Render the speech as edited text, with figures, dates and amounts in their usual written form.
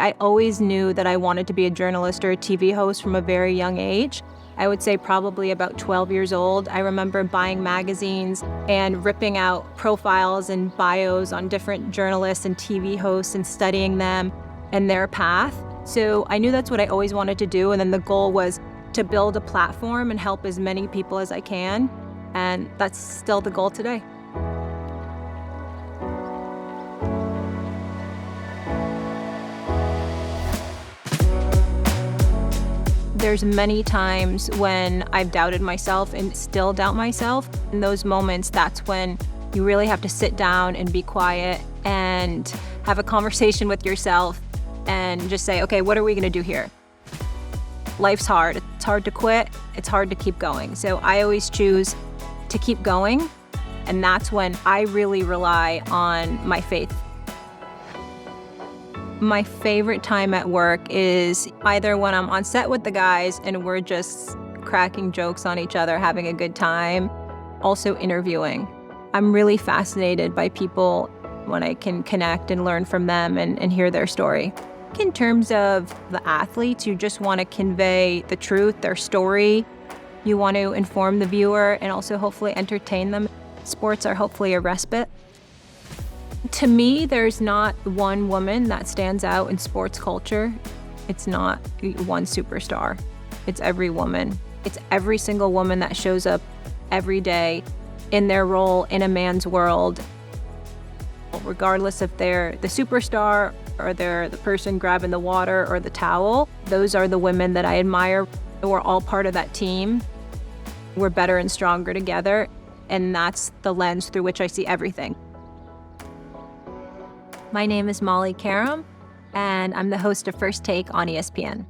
I always knew that I wanted to be a journalist or a TV host from a very young age. I would say probably about 12 years old. I remember buying magazines and ripping out profiles and bios on different journalists and TV hosts and studying them and their path. So I knew that's what I always wanted to do. And then the goal was to build a platform and help as many people as I can. And that's still the goal today. There's many times when I've doubted myself and still doubt myself. In those moments, that's when you really have to sit down and be quiet and have a conversation with yourself and just say, okay, what are we going to do here? Life's hard. It's hard to quit. It's hard to keep going. So I always choose to keep going. And that's when I really rely on my faith. My favorite time at work is either when I'm on set with the guys and we're just cracking jokes on each other, having a good time, also interviewing. I'm really fascinated by people when I can connect and learn from them and hear their story. In terms of the athletes, you just want to convey the truth, their story. You want to inform the viewer and also hopefully entertain them. Sports are hopefully a respite. To me, there's not one woman that stands out in sports culture. It's not one superstar. It's every woman. It's every single woman that shows up every day in their role in a man's world. Regardless if they're the superstar or they're the person grabbing the water or the towel, those are the women that I admire. We're all part of that team. We're better and stronger together, and that's the lens through which I see everything. My name is Molly Qerim, and I'm the host of First Take on ESPN.